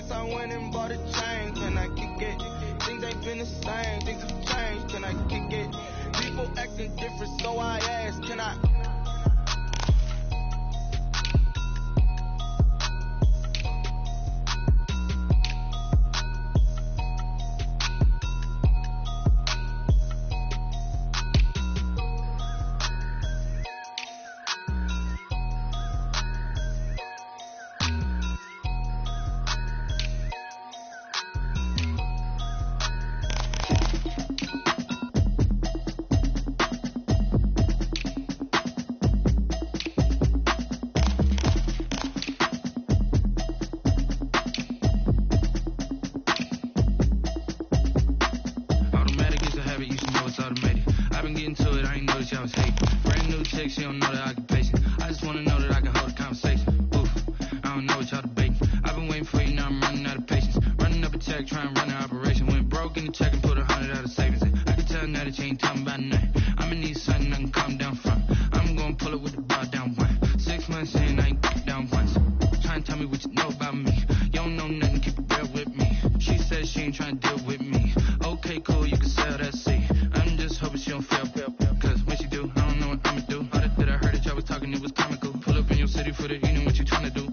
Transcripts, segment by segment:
racks, I went and bought a chain. Can I kick it? Things ain't been the same. Things have changed. Can I kick it? People acting different, so I asked, can I? She don't know the occupation. I just wanna know that I can hold a conversation. Oof, I don't know what y'all debating. I've been waiting for you, now I'm running out of patience. Running up a check, trying to run an operation. Went broke in the check and put 100 out of savings in. I can tell now that you ain't talking about nothing. I'ma need something I can calm down from. I'm gonna pull it with the bar down one. 6 months in, I ain't down once. Trying to tell me what you know about me. You don't know nothing, keep it real with me. She said she ain't trying to deal with me. Okay, cool, you can sell that seat. I'm just hoping she don't fail. Cause when she do, I don't know what I'ma do. Talking, it was comical. Pull up in your city for the evening, what you trying to do?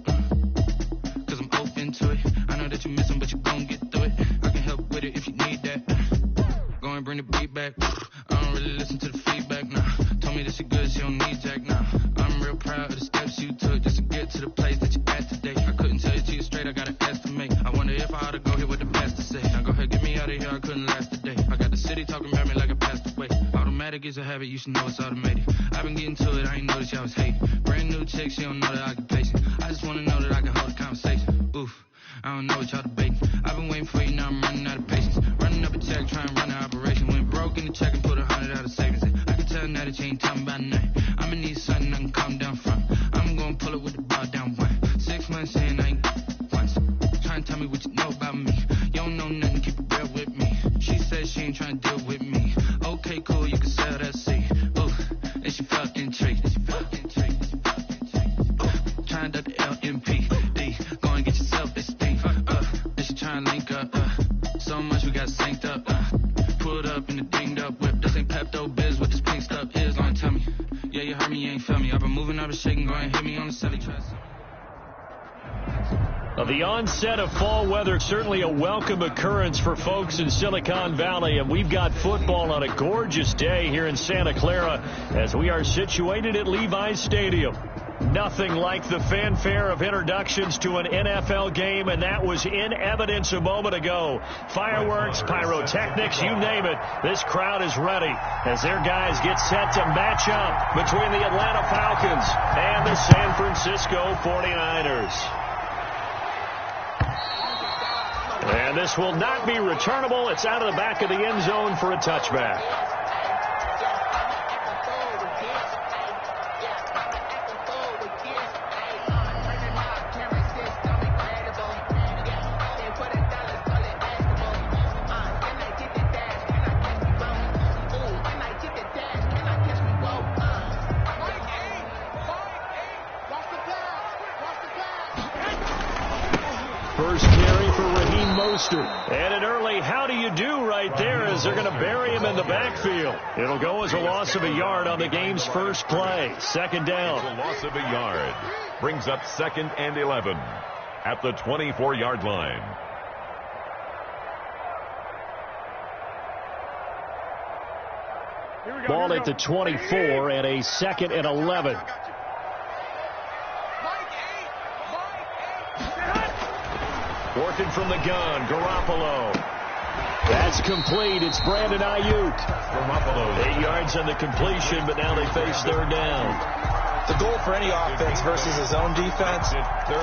Cause I'm open to it. I know that you miss him, but you gon' get through it. I can help with it if you need that. Go and bring the beat back. I don't really listen to the feedback, nah. Told me that she good, she don't need Jack, nah. I'm real proud of the steps you took just to get to the place that you at today. I couldn't tell you to you straight, I got an estimate. I wonder if I ought to go here with the pastor say. Now go ahead, get me out of here, I couldn't last today. I got the city talking about me like I passed away. Automatic is a habit, you should know it's automated. I've been getting to it, I ain't noticed y'all was hating. Brand new chick, she don't know the occupation. I just wanna know that I can hold a conversation. Oof, I don't know what y'all debating. I've been waiting for you, now I'm running out of patience. Running up a check, trying to run an operation. Went broke in the check and put 100 out of savings in. I can tell now that you ain't talking about nothing. I'ma need something I can calm down from. I'm gonna pull it with the bar down one. 6 months in, I ain't once. Trying to tell me what you know about me. You don't know nothing, keep it real with me. She said she ain't trying to deal with me. Okay, cool, you can sell that seat. Ooh, and she felt intrigued. Trying to the LMPD. Go and get yourself this thing. And she trying to link up. So much we got synced up. Pulled up in the dinged up whip. This ain't Pepto Biz, what this pink stuff is. Long tell me. Yeah, you heard me, you ain't felt me. I've been moving, I've been shaking. Go and hit me on the celly track. The onset of fall weather, certainly a welcome occurrence for folks in Silicon Valley, and we've got football on a gorgeous day here in Santa Clara as we are situated at Levi's Stadium. Nothing like the fanfare of introductions to an NFL game, and that was in evidence a moment ago. Fireworks, pyrotechnics, you name it. This crowd is ready as their guys get set to match up between the Atlanta Falcons and the San Francisco 49ers. And this will not be returnable. It's out of the back of the end zone for a touchback. First carry for Raheem Mostert. And an early how do you do right there as they're going to bury him in the backfield. It'll go as a loss of a yard on the game's first play. Second down. A loss of a yard. Brings up 2nd and 11 at the 24-yard line. Ball at the 24 and a 2nd and 11. Working from the gun, Garoppolo. That's complete. It's Brandon Ayuk. Garoppolo. 8 yards on the completion, but now they face third down. The goal for any offense versus his own defense,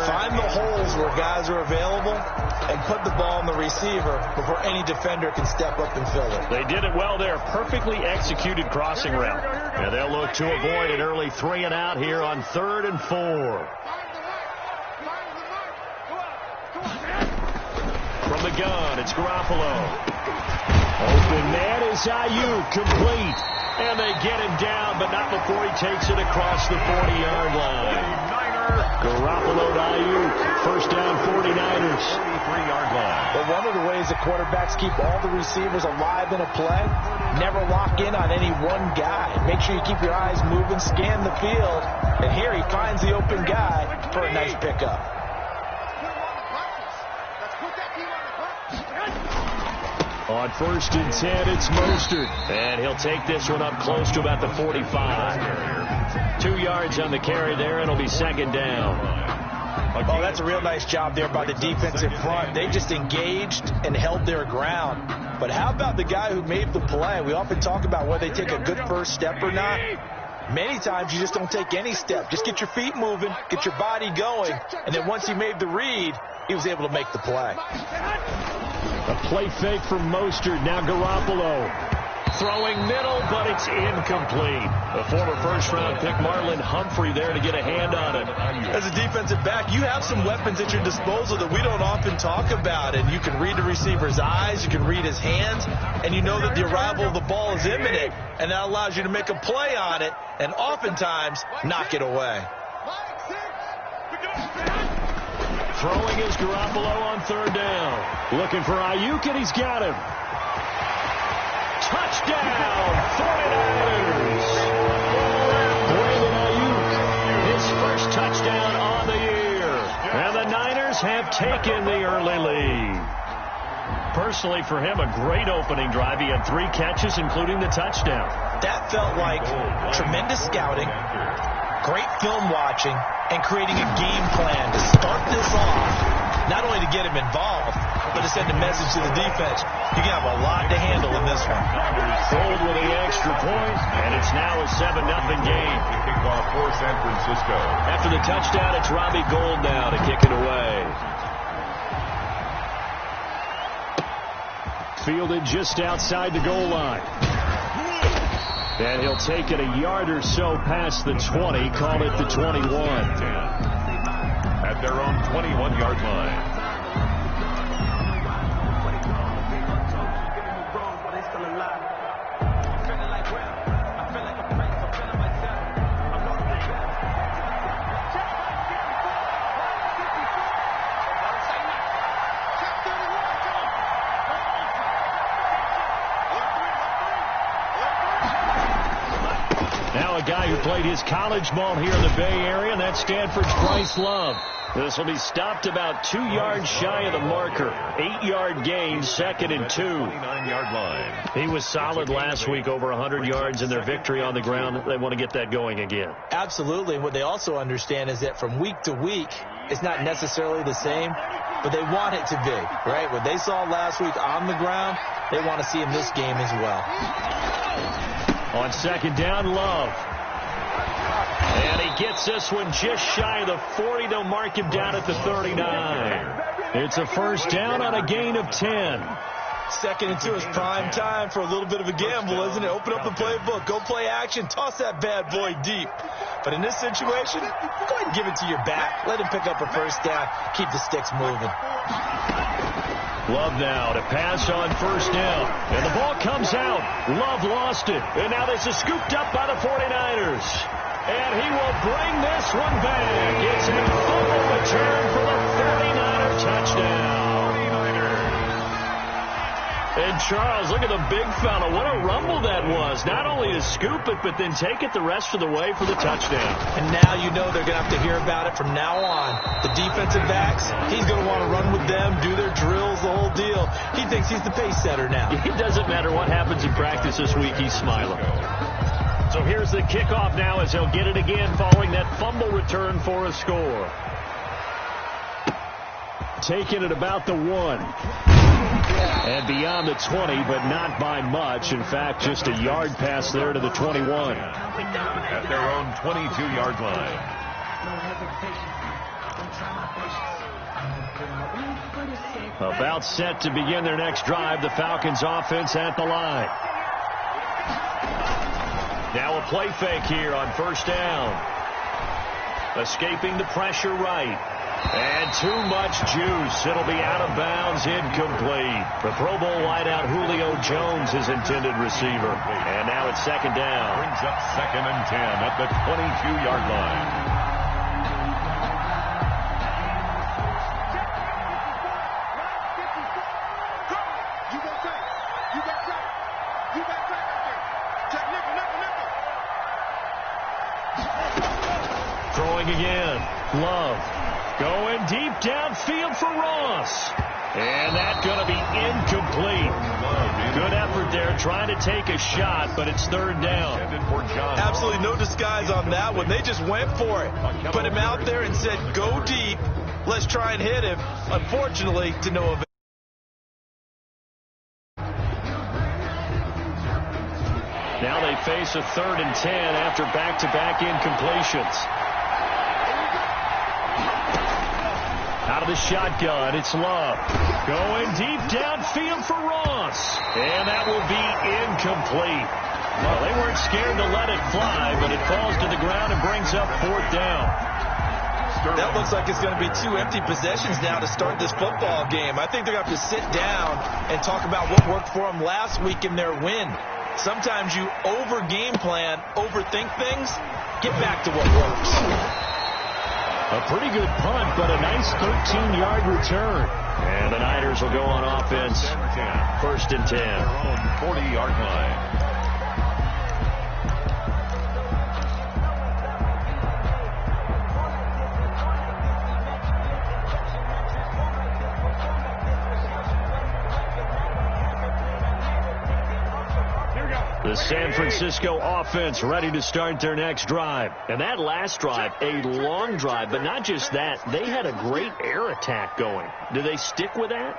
find the holes where guys are available and put the ball in the receiver before any defender can step up and fill it. They did it well there. Perfectly executed crossing route. And they'll look to avoid an early 3 and out here on 3rd and 4. From the gun, it's Garoppolo. Open man is Ayuk, complete. And they get him down, but not before he takes it across the 40-yard line. Garoppolo to Ayuk. First down, 49ers. 43-yard line. But one of the ways that quarterbacks keep all the receivers alive in a play, never lock in on any one guy. Make sure you keep your eyes moving, scan the field, and here he finds the open guy for a nice pickup. On 1st and 10, it's Mostert. And he'll take this one up close to about the 45. 2 yards on the carry there, and it'll be second down. Oh, that's a real nice job there by the defensive front. They just engaged and held their ground. But how about the guy who made the play? We often talk about whether they take a good first step or not. Many times you just don't take any step. Just get your feet moving, get your body going, and then once he made the read, he was able to make the play. A play fake from Mostert. Now Garoppolo. Throwing middle, but it's incomplete. The former first-round pick Marlon Humphrey there to get a hand on it. As a defensive back, you have some weapons at your disposal that we don't often talk about. And you can read the receiver's eyes, you can read his hands, and you know that the arrival of the ball is imminent. And that allows you to make a play on it and oftentimes knock it away. Throwing is Garoppolo on 3rd down. Looking for Ayuk, and he's got him. Touchdown, 49ers. Brandon Ayuk, his first touchdown on the year. And the Niners have taken the early lead. Personally, for him, a great opening drive. He had 3 catches, including the touchdown. That felt like tremendous scouting, great film watching, and creating a game plan to start this off, not only to get him involved, but to send a message to the defense. You can have a lot to handle in this one. Gold with the extra point, and it's now a 7-0 game. Kickoff for San Francisco. After the touchdown, it's Robbie Gould now to kick it away. Fielded just outside the goal line. And he'll take it a yard or so past the 20, call it the 21. At their own 21-yard line. Now a guy who played his college ball here in the Bay Area, and that's Stanford's Bryce Love. This will be stopped about 2 yards shy of the marker. 8-yard gain, 2nd and 2. 29-yard line. He was solid last week, over 100 yards in their victory on the ground. They want to get that going again. Absolutely. And what they also understand is that from week to week, it's not necessarily the same, but they want it to be, right? What they saw last week on the ground, they want to see in this game as well. On 2nd down, Love. And he gets this one just shy of the 40. They'll mark him down at the 39. It's a first down on a gain of 10. 2nd and 2 is prime time for a little bit of a gamble, isn't it? Open up the playbook, go play action, toss that bad boy deep. But in this situation, go ahead and give it to your back. Let him pick up a first down, keep the sticks moving. Love now to pass on 1st down. And the ball comes out. Love lost it. And now this is scooped up by the 49ers. And he will bring this one back. It's a fumble return for the 49er touchdown. And Charles, look at the big fella. What a rumble that was. Not only to scoop it, but then take it the rest of the way for the touchdown. And now you know they're going to have to hear about it from now on. The defensive backs, he's going to want to run with them, do their drills, the whole deal. He thinks he's the pace setter now. It doesn't matter what happens in practice this week. He's smiling. So here's the kickoff now as he'll get it again following that fumble return for a score. Taking it about the 1. And beyond the 20, but not by much. In fact, just a yard pass there to the 21. At their own 22-yard line. About set to begin their next drive, the Falcons offense at the line. Now a play fake here on 1st down. Escaping the pressure right. And too much juice. It'll be out of bounds, incomplete. The Pro Bowl wideout Julio Jones, his intended receiver. And now it's 2nd down. Brings up 2nd and 10 at the 22-yard line. Throwing again. Love. Going deep downfield for Ross. And that's going to be incomplete. Good effort there trying to take a shot, but it's third down. Absolutely no disguise on that one. They just went for it. Put him out there and said, go deep. Let's try and hit him. Unfortunately, to no avail. Now they face a 3rd and 10 after back-to-back incompletions. Out of the shotgun, it's Love. Going deep downfield for Ross. And that will be incomplete. Well, they weren't scared to let it fly, but it falls to the ground and brings up 4th down. That looks like it's going to be 2 empty possessions now to start this football game. I think they're going to have to sit down and talk about what worked for them last week in their win. Sometimes you over-game plan, overthink things, get back to what works. A pretty good punt, but a nice 13-yard return. And the Niners will go on offense. 1st and 10. 40-yard line. The San Francisco offense ready to start their next drive. And that last drive, a long drive, but not just that. They had a great air attack going. Do they stick with that?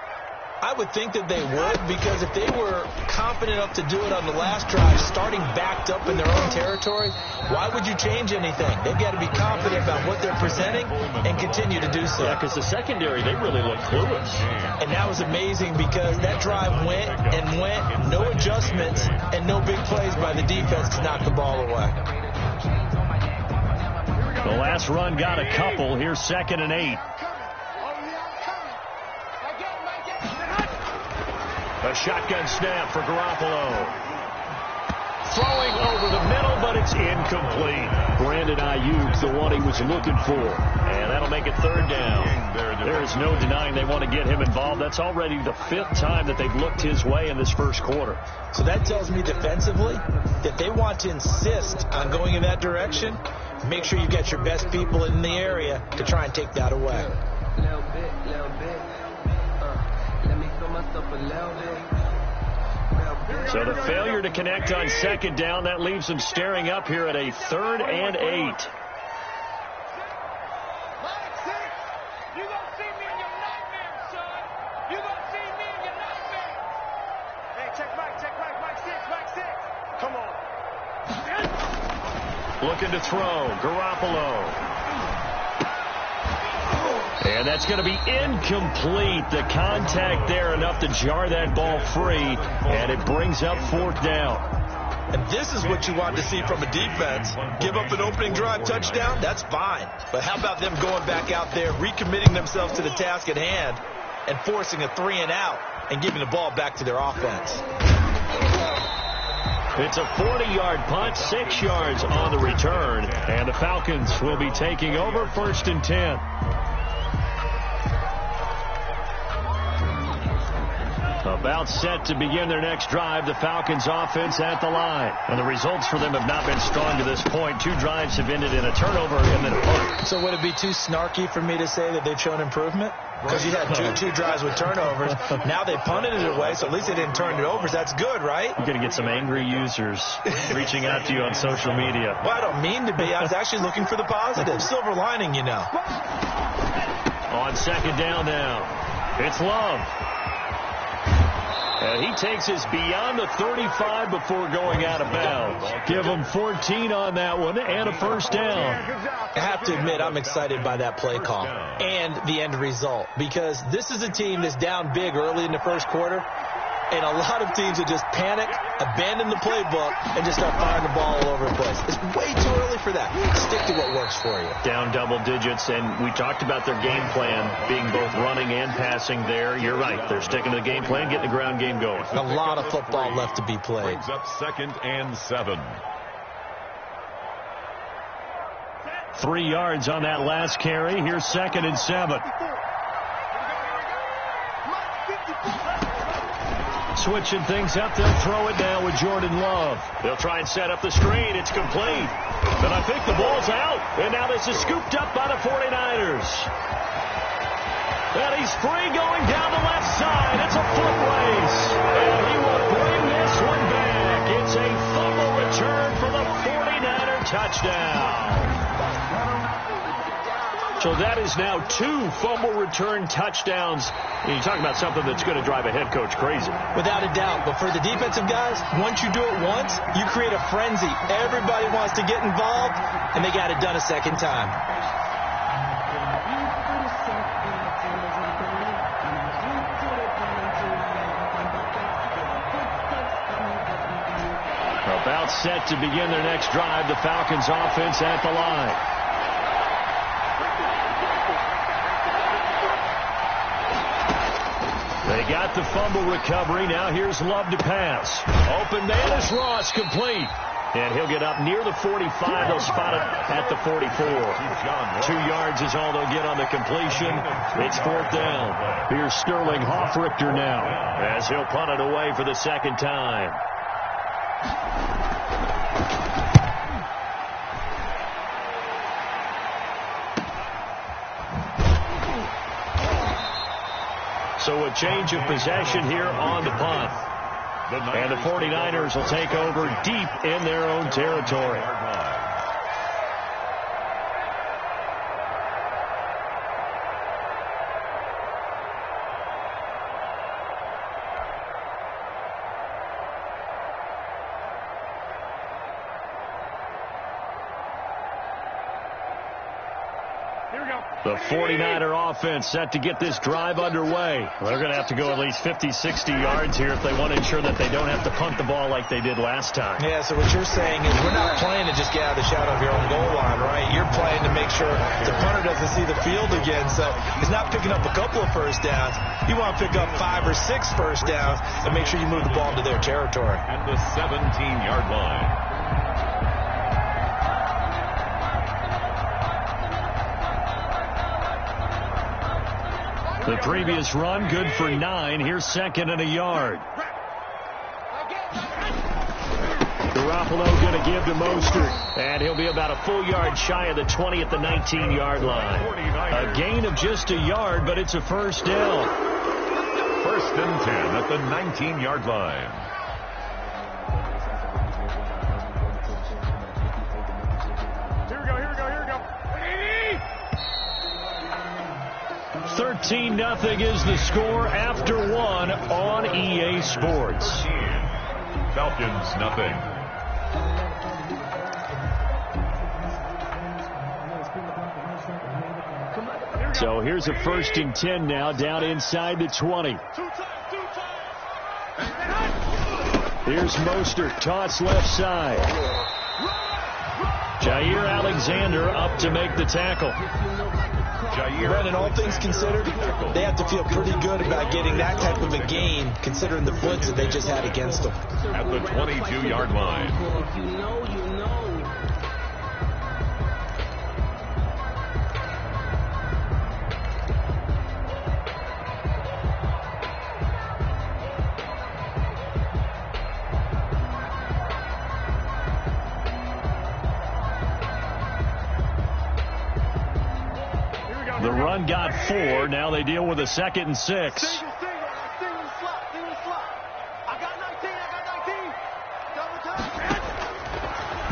I would think that they would, because if they were confident enough to do it on the last drive, starting backed up in their own territory, why would you change anything? They've got to be confident about what they're presenting and continue to do so. Yeah, because the secondary, they really look clueless. And that was amazing because that drive went and went, no adjustments and no big plays by the defense to knock the ball away. The last run got a couple. Here's 2nd and 8. A shotgun snap for Garoppolo. Throwing over the middle, but it's incomplete. Brandon Ayuk, the one he was looking for. And that'll make it 3rd down. There is no denying they want to get him involved. That's already the 5th time that they've looked his way in this first quarter. So that tells me defensively that they want to insist on going in that direction. Make sure you get your best people in the area to try and take that away. Little bit. Let me fill myself a little bit. So the failure to connect on 2nd down, that leaves them staring up here at a 3rd and 8. You gonna see me in your nightmare, son. You gonna see me in your nightmare. Hey, check Mike 6. Come on. Looking to throw, Garoppolo. And that's going to be incomplete. The contact there enough to jar that ball free, and it brings up 4th down. And this is what you want to see from a defense. Give up an opening drive touchdown, that's fine. But how about them going back out there, recommitting themselves to the task at hand, and forcing a 3-and-out and giving the ball back to their offense. It's a 40-yard punt, 6 yards on the return, and the Falcons will be taking over 1st and 10. About set to begin their next drive, the Falcons offense at the line. And the results for them have not been strong to this point. 2 drives have ended in a turnover and then a punt. So would it be too snarky for me to say that they've shown improvement? Because you had two drives with turnovers. Now they punted it away, so at least they didn't turn it over. So that's good, right? You're going to get some angry users reaching out to you on social media. Well, I don't mean to be. I was actually looking for the positive. Silver lining, you know. On 2nd down now, it's Love. And he takes us beyond the 35 before going out of bounds. Give him 14 on that one and a 1st down. I have to admit, I'm excited by that play call and the end result, because this is a team that's down big early in the first quarter, and a lot of teams that just panic, abandon the playbook, and just start firing the ball all over the place. It's way too early for that. Stick to what works for you. Down double digits, and we talked about their game plan being both running and passing there. You're right. They're sticking to the game plan, getting the ground game going. A lot of football left to be played. Brings up 2nd and 7. 3 yards on that last carry. Here's 2nd and 7. Switching things up, they'll throw it now with Jordan Love. They'll try and set up the screen. It's complete. But I think the ball's out. And now this is scooped up by the 49ers. And he's free going down the left side. It's a foot race. And he will bring this one back. It's a fumble return for the 49er touchdown. So that is now 2 fumble return touchdowns. And you talk about something that's going to drive a head coach crazy. Without a doubt. But for the defensive guys, once you do it once, you create a frenzy. Everybody wants to get involved, and they got it done a second time. About set to begin their next drive. The Falcons offense at the line. They got the fumble recovery. Now here's Love to pass. Open man is Ross, complete. And he'll get up near the 45. They'll spot it at the 44. 2 yards is all they'll get on the completion. It's 4th down. Here's Sterling Hoffrichter now as he'll punt it away for the second time. So a change of possession here on the punt. And the 49ers will take over deep in their own territory. The 49er offense set to get this drive underway. They're going to have to go at least 50, 60 yards here if they want to ensure that they don't have to punt the ball like they did last time. Yeah, so what you're saying is we're not playing to just get out of the shadow of your own goal line, right? You're playing to make sure the punter doesn't see the field again. So he's not picking up a couple of first downs. You want to pick up 5 or 6 first downs and make sure you move the ball into their territory. At the 17-yard line. The previous run, good for 9. Here's 2nd and a yard. Garoppolo going to give to Mostert. And he'll be about a full yard shy of the 20 at the 19-yard line. A gain of just a yard, but it's a first down. 1st and 10 at the 19-yard line. Here we go. 13-0 is the score after 1 on EA Sports. Falcons, nothing. So here's a 1st and 10 now, down inside the 20. Here's Mostert, toss left side. Jair Alexander up to make the tackle. Brennan, all things considered, they have to feel pretty good about getting that type of a gain, considering the blitz that they just had against them. At the 22-yard line. You know. The run got 4. Now they deal with a 2nd and 6. Single slot. I got 19.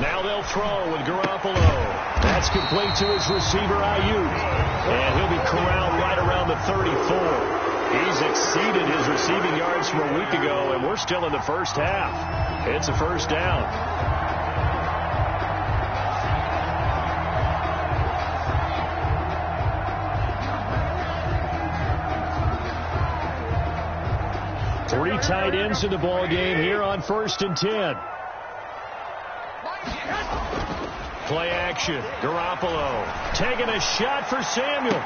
Now they'll throw with Garoppolo. That's complete to his receiver, Ayuk. And he'll be corralled right around the 34. He's exceeded his receiving yards from a week ago, and we're still in the first half. It's a first down. Three tight ends in the ball game here on 1st and 10. Play action. Garoppolo taking a shot for Samuel.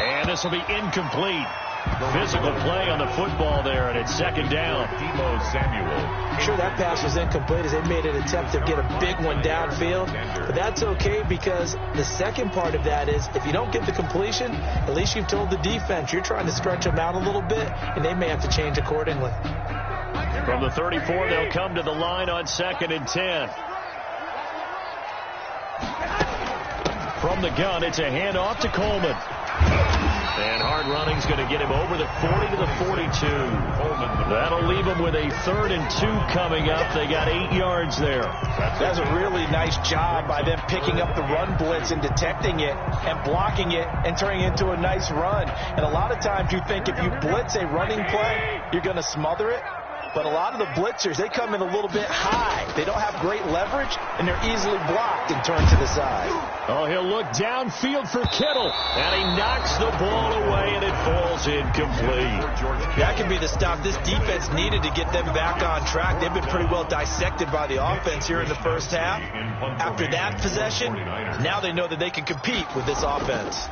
And this will be incomplete. Physical play on the football there, and it's 2nd down. Deebo Samuel. Sure, that pass was incomplete as they made an attempt to get a big one downfield. But that's okay because the second part of that is if you don't get the completion, at least you've told the defense you're trying to stretch them out a little bit, and they may have to change accordingly. From the 34, they'll come to the line on 2nd and 10. From the gun, it's a handoff to Coleman. And hard running's going to get him over the 40 to the 42. That'll leave him with a 3rd and 2 coming up. They got 8 yards there. That's a really nice job by them picking up the run blitz and detecting it and blocking it and turning it into a nice run. And a lot of times you think if you blitz a running play, you're going to smother it. But a lot of the blitzers, they come in a little bit high. They don't have great leverage, and they're easily blocked and turned to the side. Oh, he'll look downfield for Kittle. And he knocks the ball away, and it falls incomplete. That could be the stop this defense needed to get them back on track. They've been pretty well dissected by the offense here in the first half. After that possession, now they know that they can compete with this offense.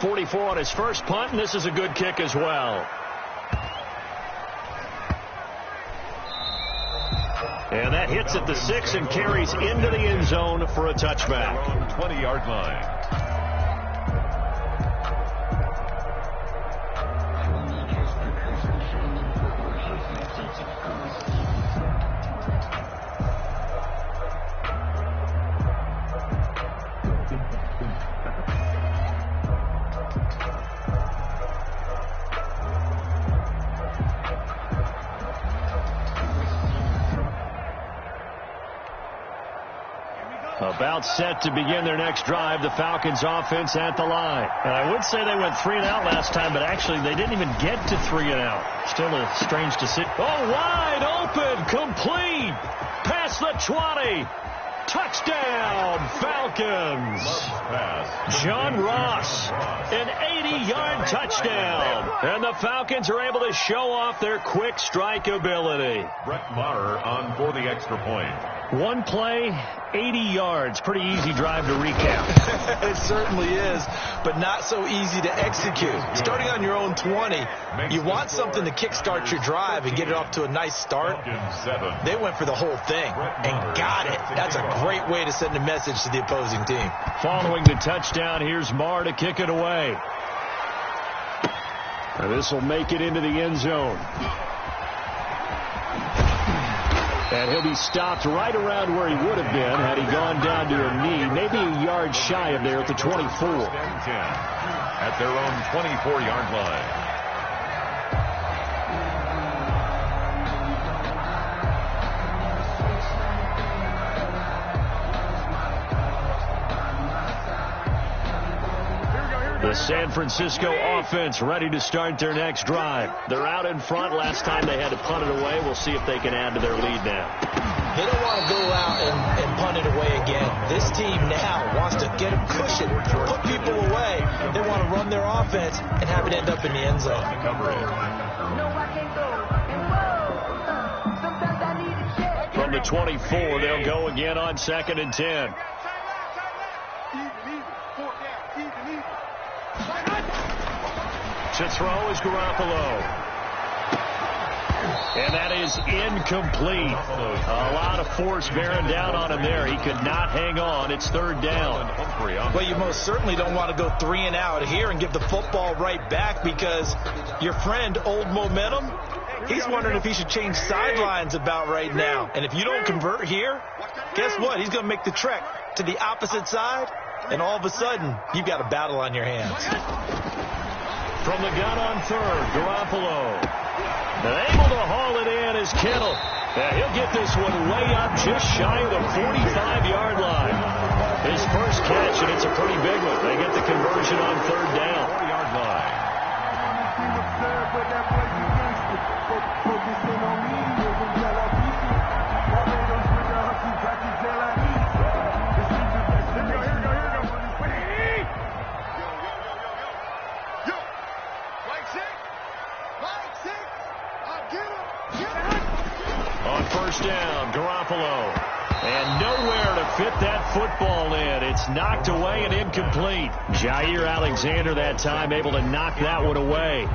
44 on his first punt, and this is a good kick as well. And that hits at the 6 and carries into the end zone for a touchback. 20-yard line. About set to begin their next drive, the Falcons offense at the line. And I would say they went 3 and out last time, but actually they didn't even get to 3 and out. Still a strange decision. Oh, wide open, complete, past the 20. Touchdown, Falcons. John Ross, an 80-yard touchdown. And the Falcons are able to show off their quick strike ability. Brett Maher on for the extra point. One play, 80 yards. Pretty easy drive to recap. It certainly is, but not so easy to execute. Starting on your own 20, you want something to kickstart your drive and get it off to a nice start. They went for the whole thing and got it. That's a great way to send a message to the opposing team. Following the touchdown, here's Maher to kick it away. And this will make it into the end zone. And he'll be stopped right around where he would have been had he gone down to a knee, maybe a yard shy of there at the 24. At their own 24-yard line. The San Francisco offense ready to start their next drive. They're out in front. Last time they had to punt it away. We'll see if they can add to their lead now. They don't want to go out and punt it away again. This team now wants to get a cushion, put people away. They want to run their offense and have it end up in the end zone. From the 24, they'll go again on 2nd and 10. To throw is Garoppolo. And that is incomplete. A lot of force bearing down on him there. He could not hang on. It's 3rd down. Well, you most certainly don't want to go 3 and out here and give the football right back because your friend, Old Momentum, he's wondering if he should change sidelines about right now. And if you don't convert here, guess what? He's going to make the trek to the opposite side, and all of a sudden, you've got a battle on your hands. From the gun on 3rd, Garoppolo. And able to haul it in is Kittle. And he'll get this one way up just shy of the 45-yard line. His first catch, and it's a pretty big one. They get the conversion on 3rd down. 4-yard line. On 1st down, Garoppolo. And nowhere to fit that football in. It's knocked away and incomplete. Jair Alexander that time able to knock that one away.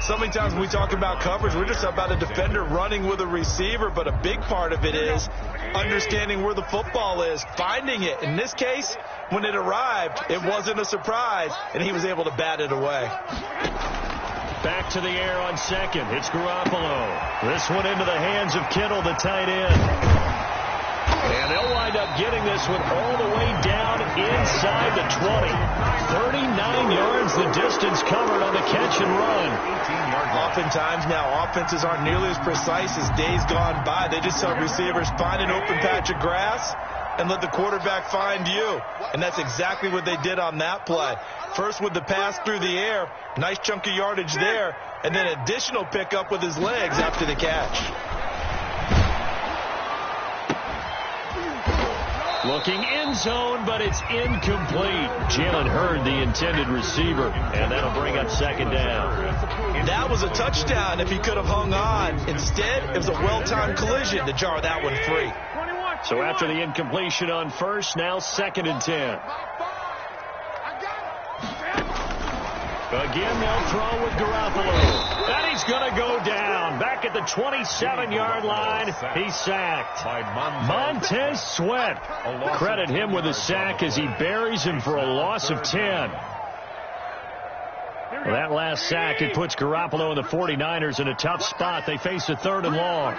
So many times when we talk about coverage, we're just about a defender running with a receiver, but a big part of it is understanding where the football is, finding it. In this case, when it arrived, it wasn't a surprise, and he was able to bat it away. Back to the air on 2nd. It's Garoppolo. This one into the hands of Kittle, the tight end. And they'll wind up getting this one all the way down inside the 20. 39 yards the distance covered on the catch and run. Oftentimes now, offenses aren't nearly as precise as days gone by. They just tell receivers, find an open patch of grass and let the quarterback find you. And that's exactly what they did on that play. First with the pass through the air, nice chunk of yardage there, and then additional pickup with his legs after the catch. Looking end zone, but it's incomplete. Jalen Hurd, the intended receiver, and that'll bring up second down. That was a touchdown if he could have hung on. Instead, it was a well-timed collision to jar that one free. So after the incompletion on first, now 2nd and 10. Again, they'll throw with Garoppolo. And he's going to go down. Back at the 27-yard line, he's sacked. Montez Sweat. Credit him with a sack as he buries him for a loss of 10. Well, that last sack, it puts Garoppolo and the 49ers in a tough spot. They face a 3rd and long.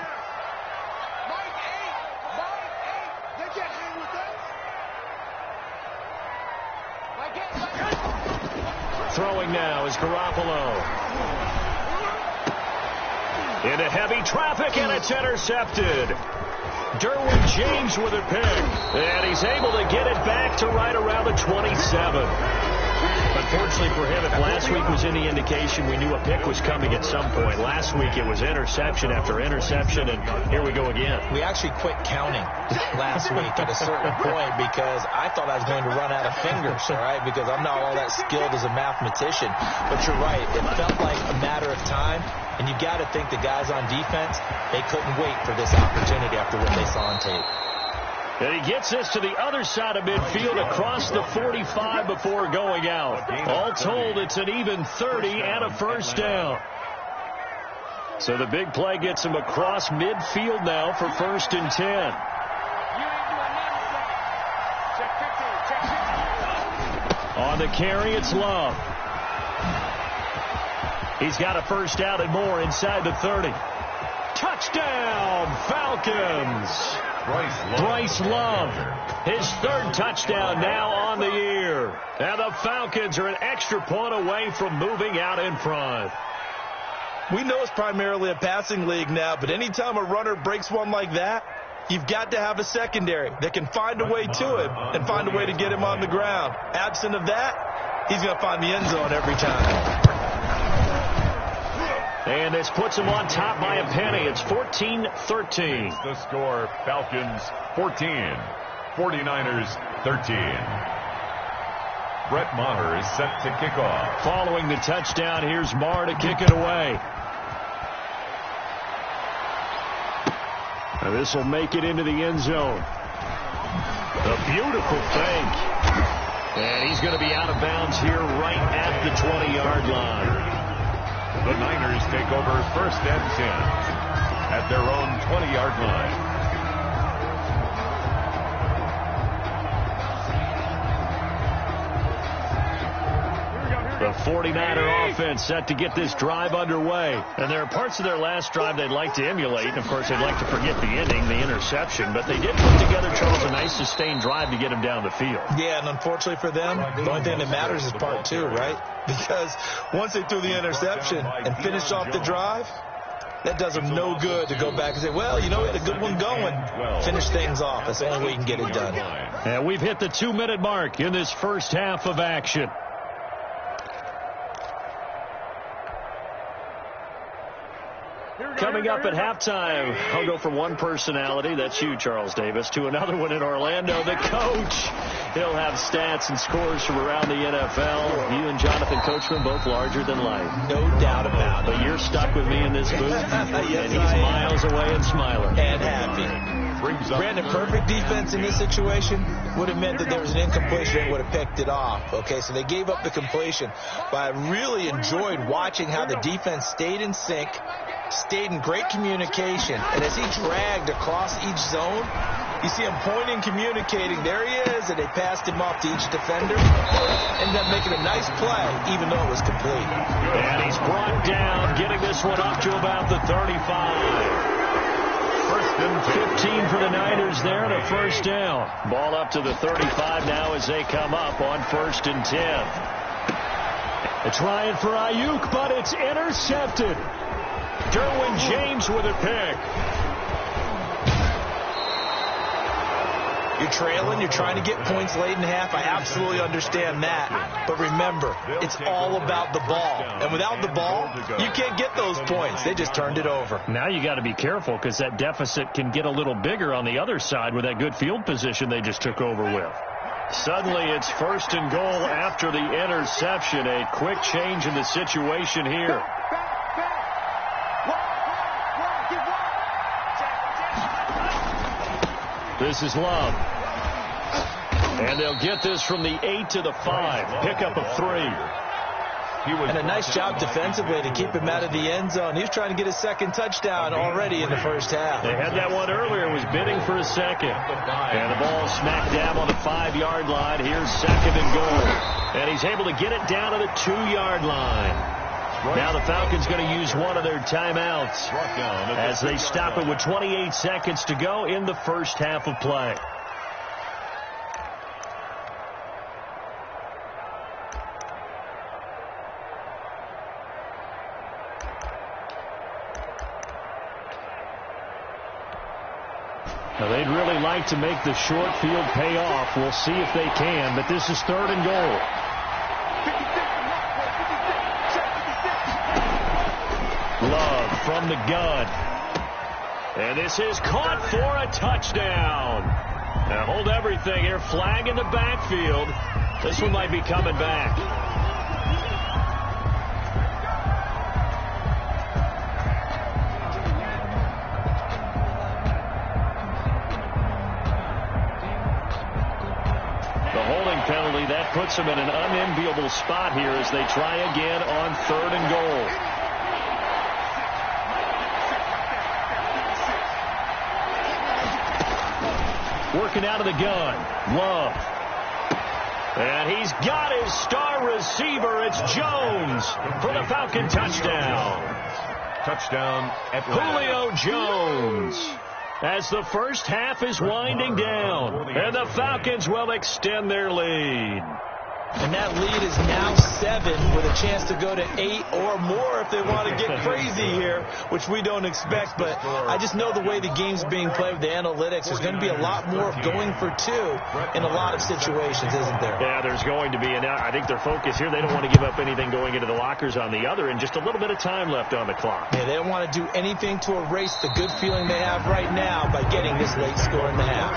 Throwing now is Garoppolo. Into heavy traffic, and it's intercepted. Derwin James with a pick. And he's able to get it back to right around the 27. Unfortunately for him, if last week was any indication, we knew a pick was coming at some point. Last week it was interception after interception, and here we go again. We actually quit counting last week at a certain point because I thought I was going to run out of fingers, all right, because I'm not all that skilled as a mathematician. But you're right. It felt like a matter of time, and you got to think the guys on defense, they couldn't wait for this opportunity after what they saw on tape. And he gets this to the other side of midfield across the 45 before going out. All told, it's an even 30 and a first down. So the big play gets him across midfield now for 1st and 10. On the carry, it's Love. He's got a first down and more inside the 30. Touchdown, Falcons! Bryce Love, his 3rd touchdown now on the year. And the Falcons are an extra point away from moving out in front. We know it's primarily a passing league now, but anytime a runner breaks one like that, you've got to have a secondary that can find a way to him and find a way to get him on the ground. Absent of that, he's going to find the end zone every time. And this puts him on top by a penny. It's 14-13. The score, Falcons 14, 49ers 13. Brett Maher is set to kick off. Following the touchdown, here's Maher to kick it away. Now this will make it into the end zone. A beautiful fake. And he's going to be out of bounds here right at the 20-yard line. The Niners take over 1st and 10 at their own 20-yard line. The 49er offense set to get this drive underway. And there are parts of their last drive they'd like to emulate. And, of course, they'd like to forget the ending, the interception. But they did put together, Charles, a nice sustained drive to get them down the field. Yeah, and unfortunately for them, the only thing that matters is part 2, right? Because once they threw the interception and finished off the drive, that does them no good to go back and say, well, you know, we had a good one going. Finish things off. That's the only way you can get it done. And we've hit the 2-minute mark in this first half of action. Coming up at halftime, I'll go from one personality, that's you, Charles Davis, to another one in Orlando, the coach. He'll have stats and scores from around the NFL. You and Jonathan Coachman, both larger than life. No doubt about it. But you're stuck with me in this booth, Yes, and he's miles away and smiling. And happy. Brandon, perfect defense in this situation would have meant that there was an incompletion and would have picked it off. Okay, so they gave up the completion. But I really enjoyed watching how the defense stayed in sync, stayed in great communication, and as he dragged across each zone, you see him pointing, communicating. There he is, and they passed him off to each defender. Ended up making a nice play, even though it was complete. And he's brought down, getting this one up to about the 35. 1st and 15 for the Niners there and a first down. Ball up to the 35 now as they come up on 1st and 10. Trying for Ayuk, but it's intercepted. Derwin James with a pick. You're trailing. You're trying to get points late in half. I absolutely understand that. But remember, it's all about the ball. And without the ball, you can't get those points. They just turned it over. Now you got to be careful because that deficit can get a little bigger on the other side with that good field position they just took over with. Suddenly it's 1st and goal after the interception. A quick change in the situation here. This is Love. And they'll get this from the 8 to the 5. Pickup of 3. And a nice job defensively to keep him out of the end zone. He was trying to get his second touchdown already in the first half. They had that one earlier, was bidding for a second. And the ball smack dab on the 5-yard line. Here's 2nd and goal. And he's able to get it down to the 2-yard line. Now the Falcons going to use one of their timeouts as they stop it with 28 seconds to go in the first half of play. Now they'd really like to make the short field pay off. We'll see if they can, but this is 3rd and goal. Love from the gun. And this is caught for a touchdown. Now hold everything here. Flag in the backfield. This one might be coming back. Penalty that puts them in an unenviable spot here as they try again on 3rd and goal. Working out of the gun, Love, and he's got his star receiver. It's Jones for the Falcon touchdown. touchdown, Atlanta. Julio Jones. As the first half is winding down, and the Falcons will extend their lead. And that lead is now 7 with a chance to go to 8 or more if they want to get crazy here, which we don't expect. But I just know the way the game's being played with the analytics, there's going to be a lot more of going for 2 in a lot of situations, isn't there? Yeah, there's going to be. And I think their focus here, they don't want to give up anything going into the lockers on the other, and just a little bit of time left on the clock. Yeah, they don't want to do anything to erase the good feeling they have right now by getting this late score in the half.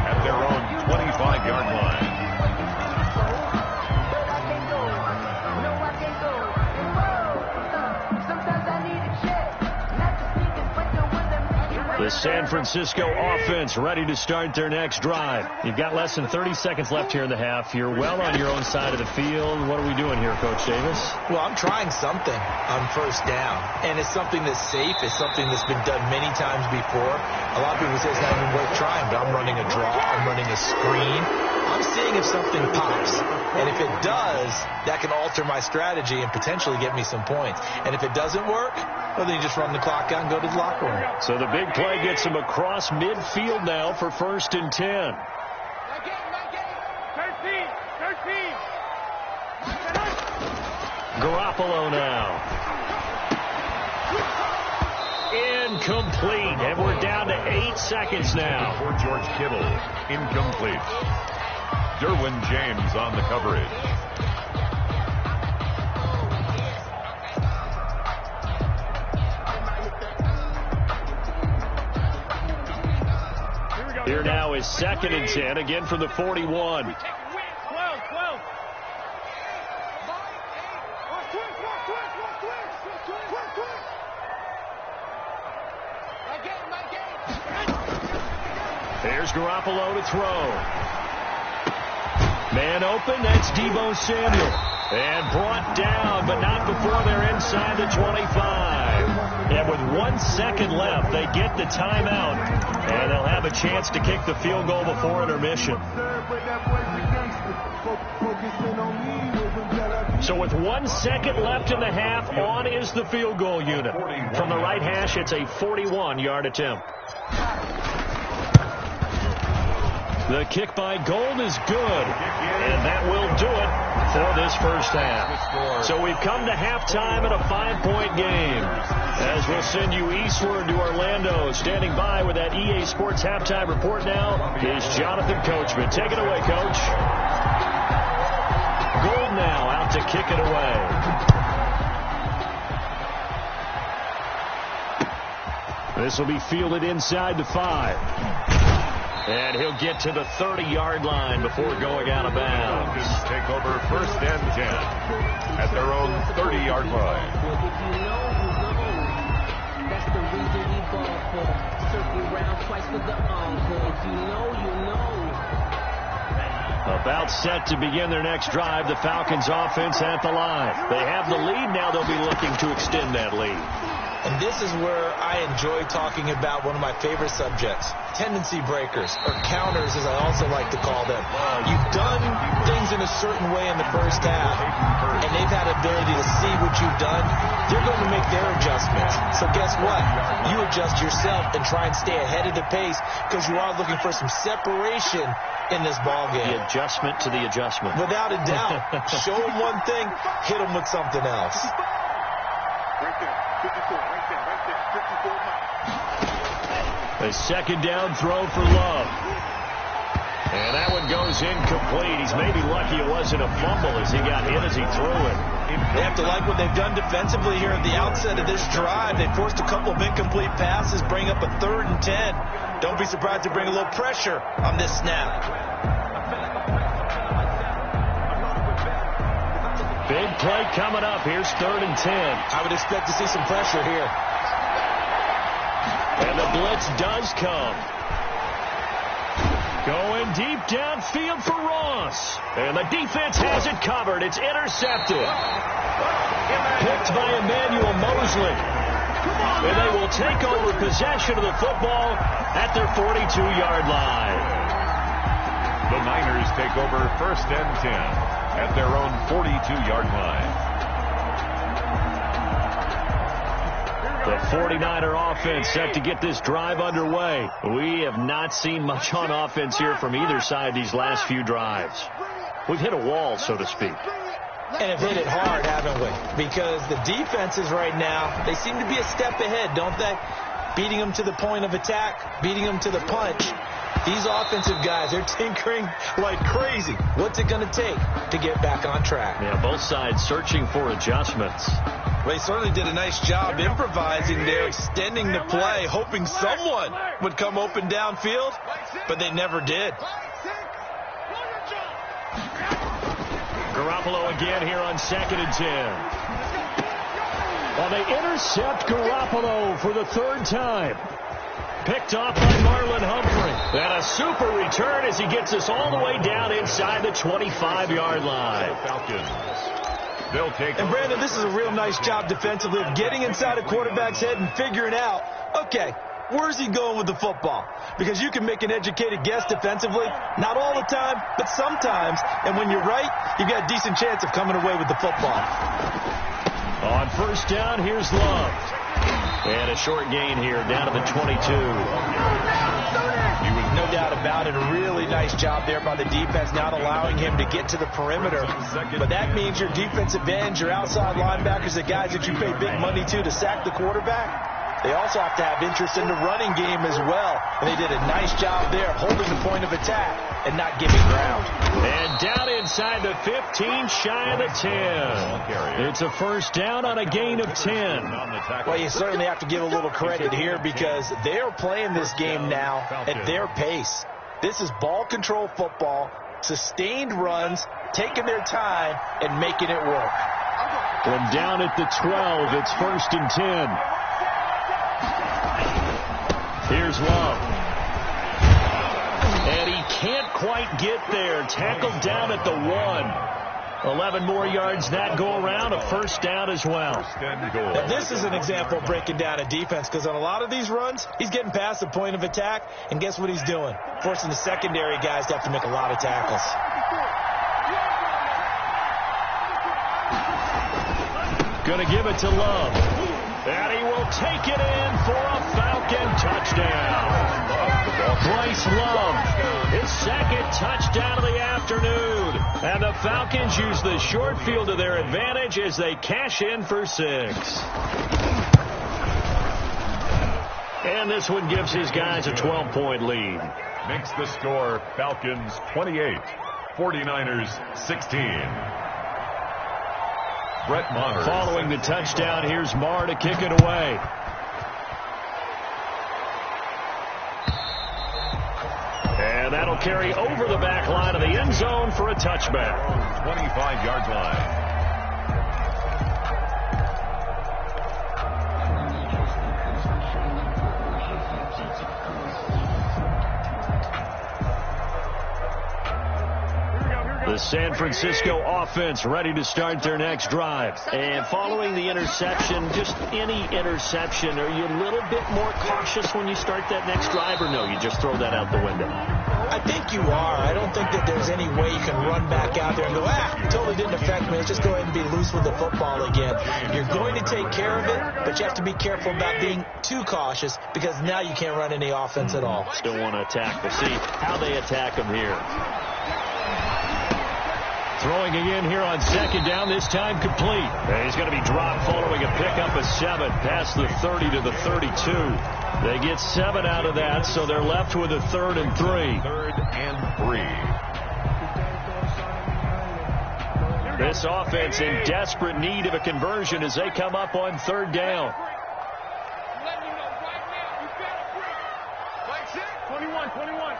At their own 25-yard line. The San Francisco offense ready to start their next drive. You've got less than 30 seconds left here in the half. You're well on your own side of the field. What are we doing here, Coach Davis? Well, I'm trying something on first down, and it's something that's safe. It's something that's been done many times before. A lot of people say it's not even worth trying, but I'm running a draw. I'm running a screen. I'm seeing if something pops, and if it does, that can alter my strategy and potentially get me some points. And if it doesn't work, well, then you just run the clock out and go to the locker room. So the big play gets him across midfield now for 1st and 10. 13. Garoppolo now. Incomplete, and we're down to 8 seconds now. For George Kittle, incomplete. Derwin James on the coverage. Here now is 2nd and 10, again from the 41. 12. There's Garoppolo to throw. Man open, that's Deebo Samuel. And brought down, but not before they're inside the 25. And with 1 second left, they get the timeout. And they'll have a chance to kick the field goal before intermission. So with 1 second left in the half, on is the field goal unit. From the right hash, it's a 41-yard attempt. The kick by Gold is good, and that will do it for this first half. So we've come to halftime in a 5-point game. As we'll send you eastward to Orlando, standing by with that EA Sports halftime report now is Jonathan Coachman. Take it away, Coach. Gold now out to kick it away. This will be fielded inside the 5. And he'll get to the 30-yard line before going out of bounds. Take over first and 10 at their own 30-yard line. That's the reason we ball for. Circle round twice with the encore. If you know. About set to begin their next drive, the Falcons offense at the line. They have the lead. Now they'll be looking to extend that lead. And this is where I enjoy talking about one of my favorite subjects, tendency breakers, or counters as I also like to call them. You've done things in a certain way in the first half, and they've had ability to see what you've done. They're going to make their adjustments. So guess what? You adjust yourself and try and stay ahead of the pace because you are looking for some separation in this ball game. The adjustment to the adjustment. Without a doubt. Show them one thing, hit them with something else. Right there. 54. Right there. 54 miles. A second down throw for Love. And that one goes incomplete. He's maybe lucky it wasn't a fumble as he got hit as he threw it. They have to like what they've done defensively here at the outset of this drive. They forced a couple of incomplete passes, bring up a 3rd and 10. Don't be surprised to bring a little pressure on this snap. Big play coming up. Here's 3rd and 10. I would expect to see some pressure here. And the blitz does come. Going deep downfield for Ross. And the defense has it covered. It's intercepted. Picked by Emmanuel Mosley. And they will take over possession of the football at their 42-yard line. The Niners take over first and 10 at their own 42-yard line. The 49er offense set to get this drive underway. We have not seen much on offense here from either side these last few drives. We've hit a wall, so to speak. And have hit it hard, haven't we? Because the defenses right now, they seem to be a step ahead, don't they? Beating them to the point of attack, beating them to the punch. These offensive guys, they're tinkering like crazy. What's it going to take to get back on track? Yeah, both sides searching for adjustments. They certainly did a nice job improvising there, extending the play, hoping someone would come open downfield, but they never did. Garoppolo again here on 2nd and 10. Well, they intercept Garoppolo for the 3rd time. Picked off by Marlon Humphrey. And a super return as he gets us all the way down inside the 25-yard line. Falcons. They'll take. And Brandon, this is a real nice job defensively of getting inside a quarterback's head and figuring out, okay, where's he going with the football? Because you can make an educated guess defensively, not all the time, but sometimes. And when you're right, you've got a decent chance of coming away with the football. On first down, here's Love. And a short gain here, down to the 22. No doubt about it. A really nice job there by the defense, not allowing him to get to the perimeter. But that means your defensive ends, your outside linebackers, the guys that you pay big money to sack the quarterback, they also have to have interest in the running game as well. And they did a nice job there holding the point of attack and not giving ground. And down inside the 15, shy of the 10. It's a first down on a gain of 10. Well, you certainly have to give a little credit here because they're playing this game now at their pace. This is ball control football, sustained runs, taking their time and making it work. And down at the 12, it's 1st and 10. Here's Love. And he can't quite get there. Tackled down at the 1. 11 more yards that go around. A first down as well. Now, this is an example of breaking down a defense because on a lot of these runs, he's getting past the point of attack. And guess what he's doing? Forcing the secondary guys to have to make a lot of tackles. Going to give it to Love. And he will take it in for a Falcon touchdown. Bryce Love, his second touchdown of the afternoon. And the Falcons use the short field to their advantage as they cash in for 6. And this one gives his guys a 12-point lead. Makes the score Falcons 28, 49ers 16. Brett Maher. Following the touchdown, here's Maher to kick it away. And that'll carry over the back line of the end zone for a touchback. 25-yard line. The San Francisco offense ready to start their next drive. And following the interception, just any interception, are you a little bit more cautious when you start that next drive, or no, you just throw that out the window? I think you are. I don't think that there's any way you can run back out there and go, totally didn't affect me. Let's just go ahead and be loose with the football again. You're going to take care of it, but you have to be careful about being too cautious because now you can't run any offense at all. Still want to attack. We'll see how they attack them here. Throwing again here on second down, this time complete. And he's going to be dropped following a pickup of 7 past the 30 to the 32. They get 7 out of that, so they're left with a 3rd and 3. 3rd and 3. This offense in desperate need of a conversion as they come up on 3rd down. 21.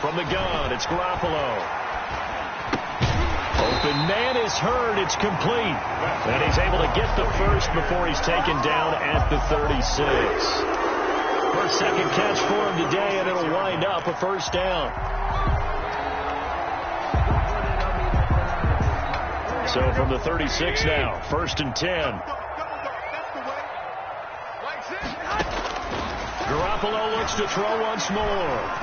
From the gun, it's Garoppolo. Open man is heard. It's complete. And he's able to get the first before he's taken down at the 36. First second catch for him today, and it'll wind up a first down. So from the 36 now, 1st and 10. Garoppolo looks to throw once more.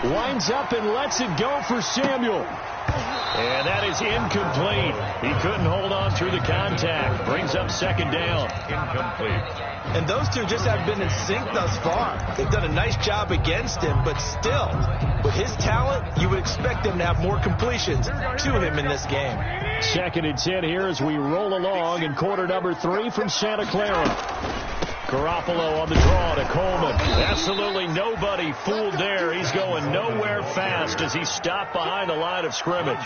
Winds up and lets it go for Samuel. And that is incomplete. He couldn't hold on through the contact. Brings up 2nd down. Incomplete. And those two just have been in sync thus far. They've done a nice job against him, but still, with his talent, you would expect him to have more completions to him in this game. 2nd and 10 here as we roll along in quarter number 3 from Santa Clara. Garoppolo on the draw to Coleman. Absolutely nobody fooled there. He's going nowhere fast as he stopped behind the line of scrimmage.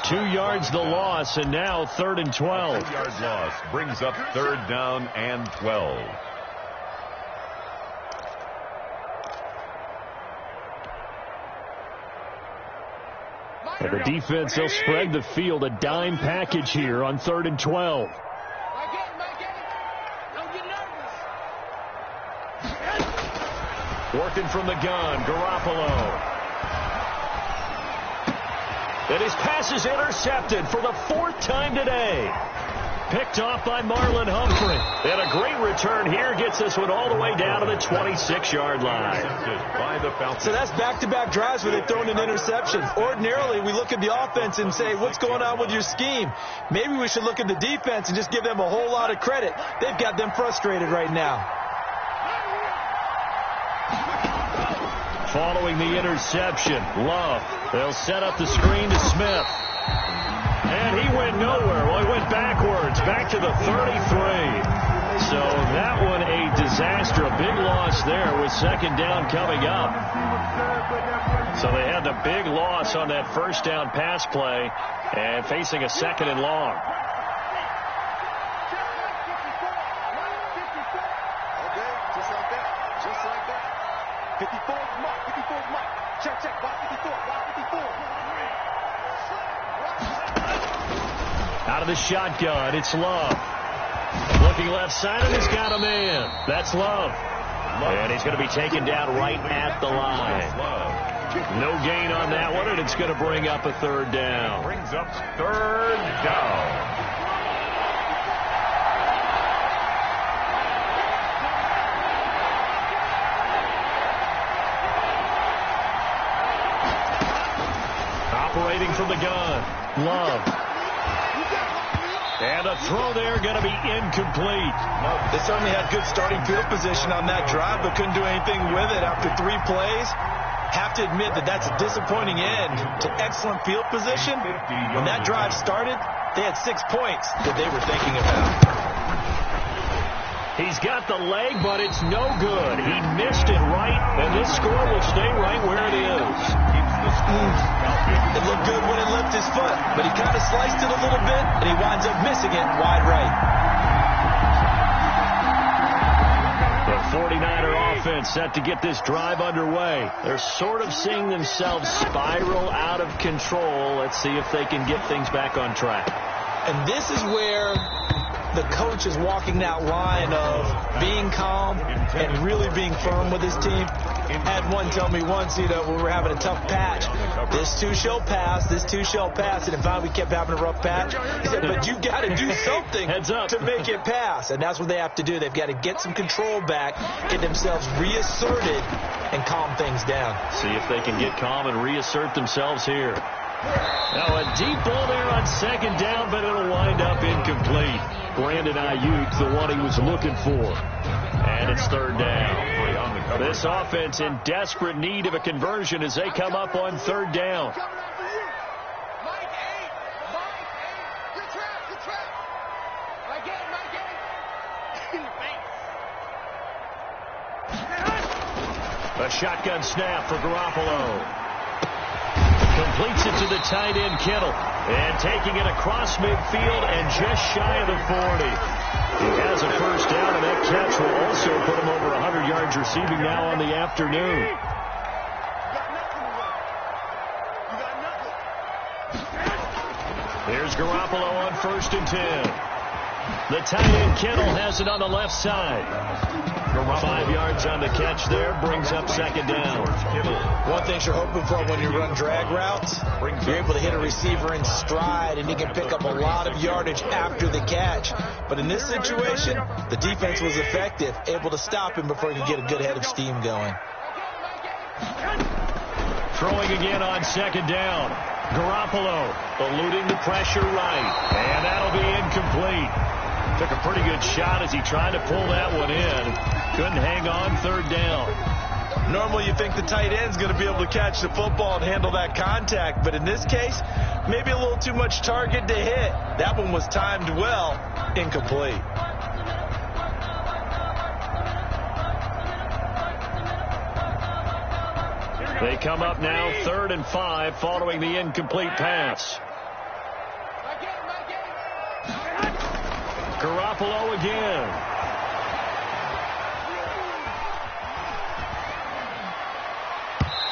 2 yards the loss, and now 3rd and 12. 2 yards loss brings up 3rd down and 12. And the defense, they'll spread the field, a dime package here on 3rd and 12. Working from the gun, Garoppolo. And his pass is intercepted for the 4th time today. Picked off by Marlon Humphrey. And a great return here gets this one all the way down to the 26-yard line. So that's back-to-back drives where they've thrown an interception. Ordinarily, we look at the offense and say, what's going on with your scheme? Maybe we should look at the defense and just give them a whole lot of credit. They've got them frustrated right now. Following the interception, Love. They'll set up the screen to Smith. And he went nowhere. Well, he went backwards, back to the 33. So that one a disaster, a big loss there with 2nd down coming up. So they had the big loss on that 1st down pass play and facing a 2nd and long. Out of the shotgun, it's Love. Looking left side, and he's got a man. That's Love. And he's going to be taken down right at the line. No gain on that one, and it's going to bring up a 3rd down. Brings up 3rd down. Operating from the gun, Love. And a throw there going to be incomplete. No, they certainly had good starting field position on that drive, but couldn't do anything with it after 3 plays. Have to admit that that's a disappointing end to excellent field position. When that drive started, they had 6 points that they were thinking about. He's got the leg, but it's no good. He missed it right, and this score will stay right where it is. It looked good when it left his foot, but he kind of sliced it a little bit, and he winds up missing it wide right. The 49er offense set to get this drive underway. They're sort of seeing themselves spiral out of control. Let's see if they can get things back on track. And this is where the coach is walking that line of being calm and really being firm with his team. Had one tell me once, when we were having a tough patch, this too shall pass, this too shall pass. And in fact, we kept having a rough patch. He said, but you got to do something to make it pass. And that's what they have to do. They've got to get some control back, get themselves reasserted, and calm things down. See if they can get calm and reassert themselves here. Now a deep ball there on second down, but it'll wind up incomplete. Brandon Ayuk, the one he was looking for. And it's third down. This offense in desperate need of a conversion as they come up on third down. A shotgun snap for Garoppolo. Completes it to the tight end, Kittle. And taking it across midfield and just shy of the 40. He has a first down, and that catch will also put him over 100 yards receiving now on the afternoon. Here's Garoppolo on 1st and 10. The tight end, Kittle, has it on the left side. 5 yards on the catch there, brings up second down. One thing you're hoping for when you run drag routes, you're able to hit a receiver in stride, and he can pick up a lot of yardage after the catch. But in this situation, the defense was effective, able to stop him before he could get a good head of steam going. Throwing again on second down. Garoppolo eluding the pressure right, and that'll be incomplete. Took a pretty good shot as he tried to pull that one in. Couldn't hang on third down. Normally you think the tight end's going to be able to catch the football and handle that contact, but in this case, maybe a little too much target to hit. That one was timed well, incomplete. They come up now 3rd and 5 following the incomplete pass. Garoppolo again.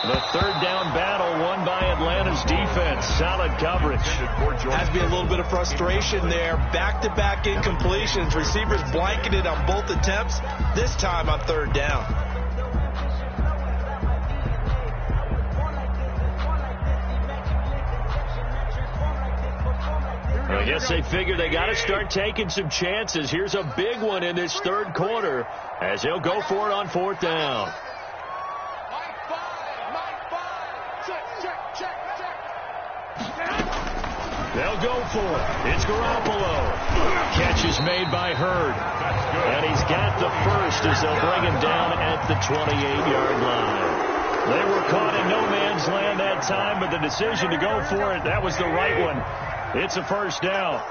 The third down battle won by Atlanta's defense. Solid coverage. Has to be a little bit of frustration there. Back-to-back incompletions. Receivers blanketed on both attempts, this time on third down. I guess they figured they got to start taking some chances. Here's a big one in this third quarter as they'll go for it on 4th down. They'll go for it. It's Garoppolo. Catch is made by Hurd. And he's got the first as they'll bring him down at the 28-yard line. They were caught in no man's land that time, but the decision to go for it, that was the right one. It's a first down.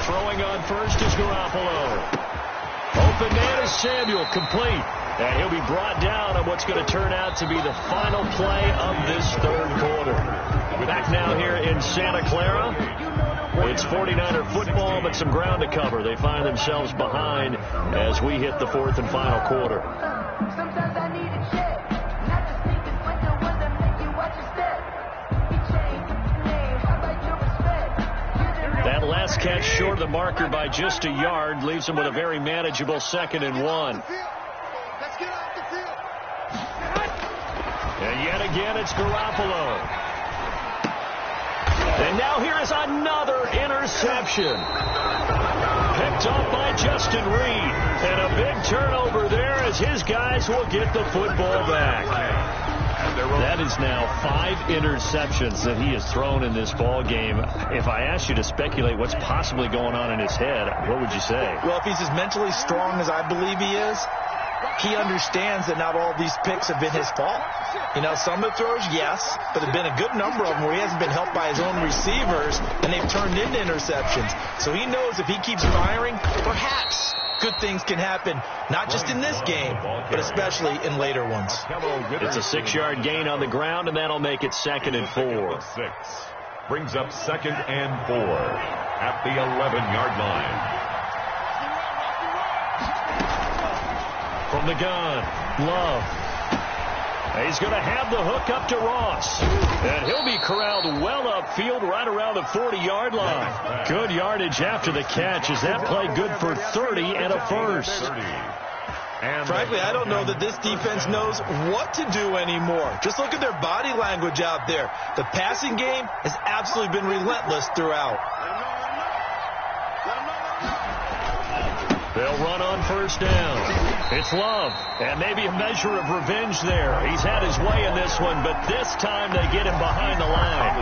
Throwing on first is Garoppolo. Open man is Samuel, complete. And he'll be brought down on what's going to turn out to be the final play of this third quarter. Back now here in Santa Clara. It's 49er football, but some ground to cover. They find themselves behind as we hit the 4th and final quarter. That last catch short of the marker by just a yard leaves them with a very manageable 2nd and 1. And yet again, it's Garoppolo. And now here is another interception. Picked off by Justin Reed. And a big turnover there as his guys will get the football back. That is now 5 interceptions that he has thrown in this ball game. If I asked you to speculate what's possibly going on in his head, what would you say? Well, if he's as mentally strong as I believe he is, he understands that not all these picks have been his fault. You know, some of the throws, yes, but there have been a good number of them where he hasn't been helped by his own receivers, and they've turned into interceptions. So he knows if he keeps firing, perhaps good things can happen, not just in this game, but especially in later ones. It's a 6-yard gain on the ground, and that'll make it 2nd and 4. 6 brings up 2nd and 4 at the 11-yard line. From the gun, Love. He's going to have the hook up to Ross. And he'll be corralled well upfield right around the 40-yard line. Good yardage after the catch. Is that play good for 30 and a first? Frankly, I don't know that this defense knows what to do anymore. Just look at their body language out there. The passing game has absolutely been relentless throughout. They'll run on first down. It's Love, and maybe a measure of revenge there. He's had his way in this one, but this time they get him behind the line.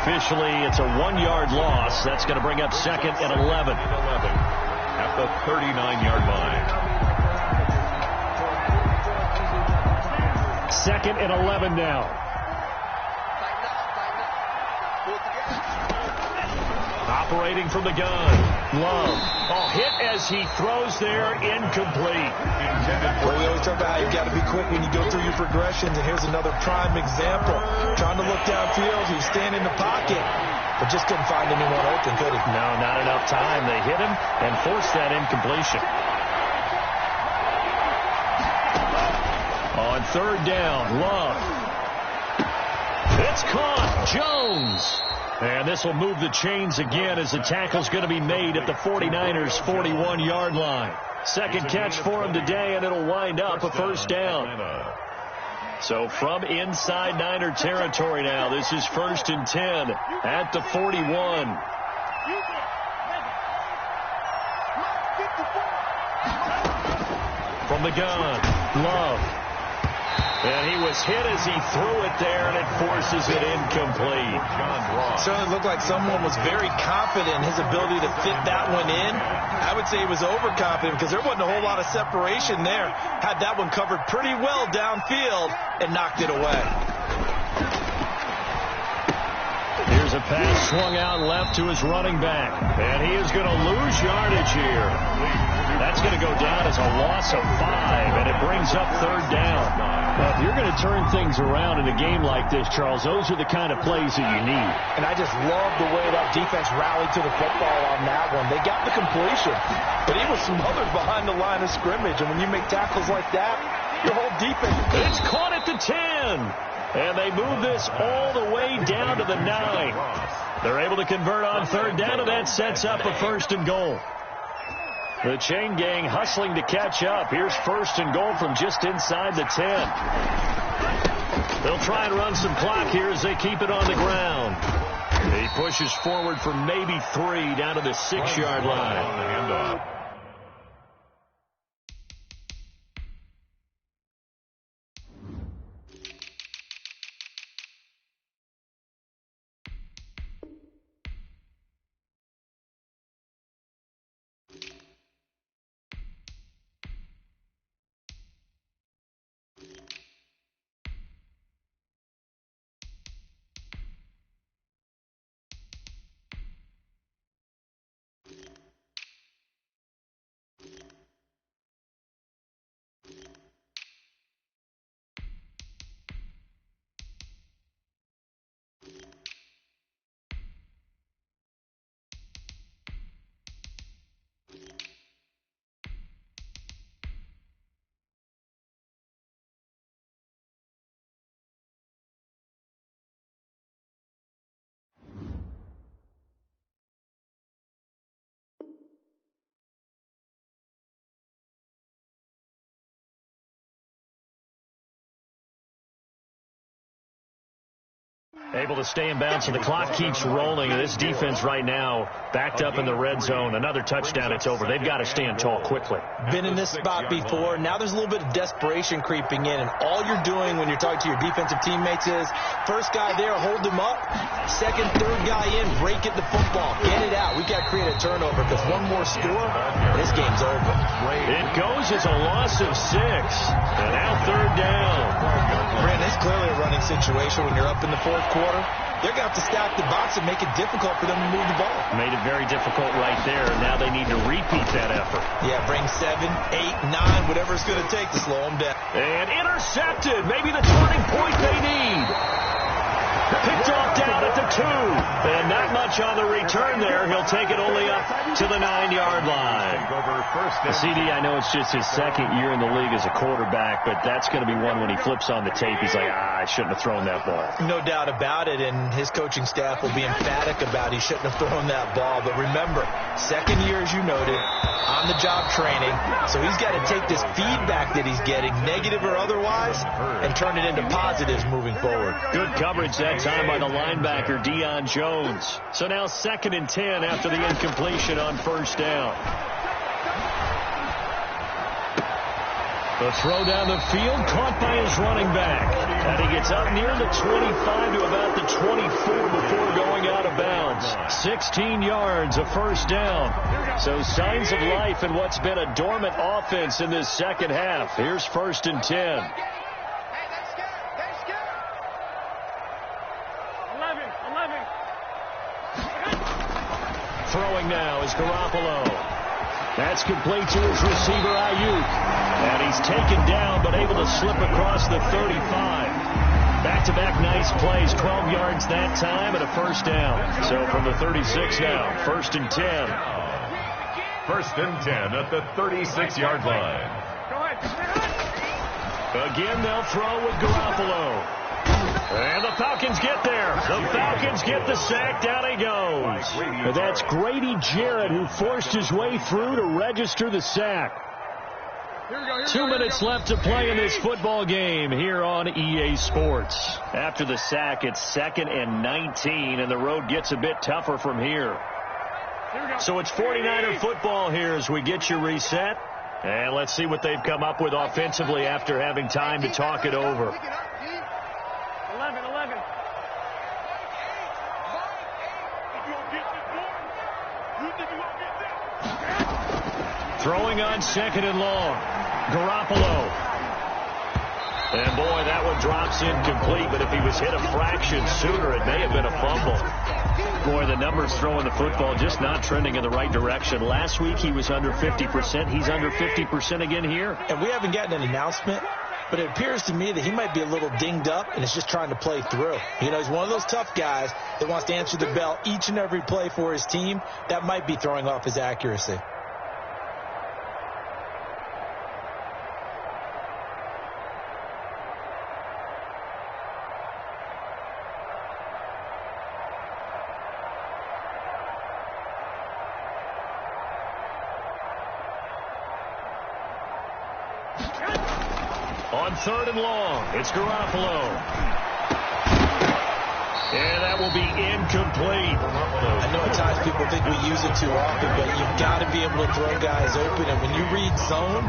Officially, it's a 1-yard loss. That's going to bring up 2nd and 11. At the 39-yard line. 2nd and 11 now. Operating from the gun. Love. Oh, hit as he throws there, incomplete. Well, we always talk about how you got to be quick when you go through your progressions, and here's another prime example. Trying to look downfield, he's standing in the pocket, but just couldn't find anyone open, could he? No, not enough time. They hit him and forced that incompletion. On 3rd down, Love. It's caught. Jones. And this will move the chains again as the tackle's going to be made at the 49ers' 41-yard line. Second catch for him today, and it'll wind up a first down. So from inside Niner territory now, this is 1st and 10 at the 41. From the gun, Love. And he was hit as he threw it there, and it forces it incomplete. It certainly looked like someone was very confident in his ability to fit that one in. I would say he was overconfident because there wasn't a whole lot of separation there. Had that one covered pretty well downfield and knocked it away. Here's a pass swung out left to his running back. And he is going to lose yardage here. That's going to go down as a loss of 5, and it brings up 3rd down. Well, if you're going to turn things around in a game like this, Charles, those are the kind of plays that you need. And I just love the way that defense rallied to the football on that one. They got the completion, but he was smothered behind the line of scrimmage. And when you make tackles like that, your whole defense. It's caught at the 10. And they move this all the way down to the 9. They're able to convert on 3rd down, and that sets up a 1st and goal. The chain gang hustling to catch up. Here's 1st and goal from just inside the 10. They'll try and run some clock here as they keep it on the ground. He pushes forward for maybe 3 down to the 6-yard line. Able to stay in bounds, and the clock keeps rolling. This defense right now backed up in the red zone. Another touchdown, it's over. They've got to stand tall quickly. Been in this spot before. Now there's a little bit of desperation creeping in, and all you're doing when you're talking to your defensive teammates is first guy there, hold him up. Second, third guy in, break it the football. Get it out. We got to create a turnover because one more score, this game's over. It goes as a loss of 6. And now third down. Brandon, it's clearly a running situation when you're up in the fourth quarter. They're going to have to stack the box and make it difficult for them to move the ball. Made it very difficult right there. Now they need to repeat that effort. Yeah, bring 7, 8, 9, whatever it's going to take to slow them down. And intercepted. Maybe the turning point they need. Picked off down at the 2. And not much on the return there. He'll take it only up to the 9-yard line. CD, I know it's just his second year in the league as a quarterback, but that's going to be one when he flips on the tape. He's like, I shouldn't have thrown that ball. No doubt about it, and his coaching staff will be emphatic about he shouldn't have thrown that ball. But remember, second year, as you noted, on-the-job training, so he's got to take this feedback that he's getting, negative or otherwise, and turn it into positives moving forward. Good coverage that time by the linebacker, Deion Jones. So now 2nd and 10 after the incompletion on first down. The throw down the field, caught by his running back. And he gets up near the 25 to about the 24 before going out of bounds. 16 yards, a first down. So signs of life in what's been a dormant offense in this second half. Here's 1st and 10. Throwing now is Garoppolo. That's complete to his receiver, Ayuk. And he's taken down, but able to slip across the 35. Back-to-back nice plays, 12 yards that time, and a first down. So from the 36 now, 1st and 10. 1st and 10 at the 36-yard line. Again, they'll throw with Garoppolo. And the Falcons get there. The Falcons get the sack. Down he goes. And that's Grady Jarrett who forced his way through to register the sack. 2 minutes left to play in this football game here on EA Sports. After the sack, it's 2nd and 19, and the road gets a bit tougher from here. So it's 49er football here as we get you reset. And let's see what they've come up with offensively after having time to talk it over. 11. Throwing on 2nd and long. Garoppolo. And boy, that one drops incomplete, but if he was hit a fraction sooner, it may have been a fumble. Boy, the numbers throwing the football just not trending in the right direction. Last week he was under 50%. He's under 50% again here. And we haven't gotten an announcement, but it appears to me that he might be a little dinged up and is just trying to play through. You know, he's one of those tough guys that wants to answer the bell each and every play for his team. That might be throwing off his accuracy. On 3rd and long, it's Garoppolo. And that will be incomplete. I know at times people think we use it too often, but you've got to be able to throw guys open. And when you read zone,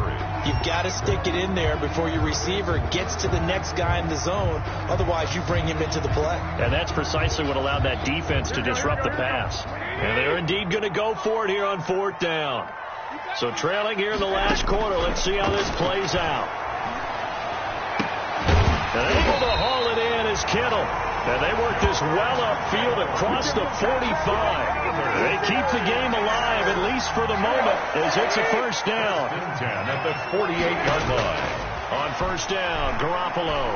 you've got to stick it in there before your receiver gets to the next guy in the zone. Otherwise, you bring him into the play. And that's precisely what allowed that defense to disrupt the pass. And they're indeed going to go for it here on 4th down. So trailing here in the last quarter, let's see how this plays out. And able to haul it in is Kittle. And they work this well upfield across the 45. They keep the game alive, at least for the moment, as it's a first down. 10 at the 48-yard line. On first down, Garoppolo.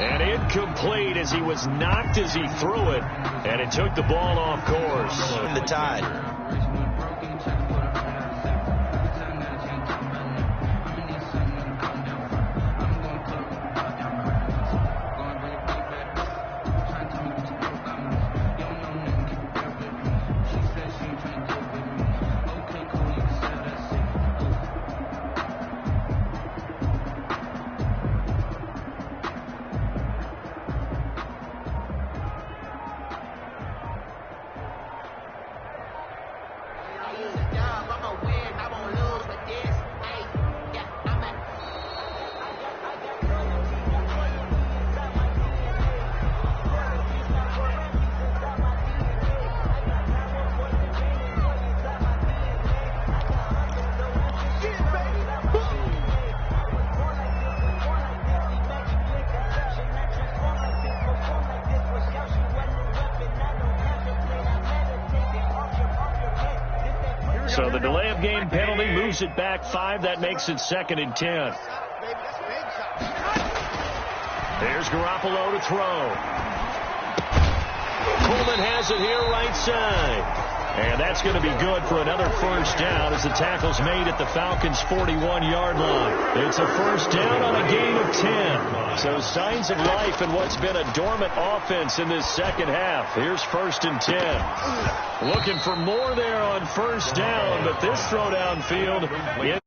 And incomplete as he was knocked as he threw it. And it took the ball off course. In the tide. So the delay of game penalty moves it back 5. That makes it 2nd and 10. There's Garoppolo to throw. Coleman has it here right side. And that's going to be good for another first down as the tackle's made at the Falcons' 41-yard line. It's a first down on a gain of 10. So signs of life in what's been a dormant offense in this second half. Here's 1st and 10. Looking for more there on first down, but this throw downfield.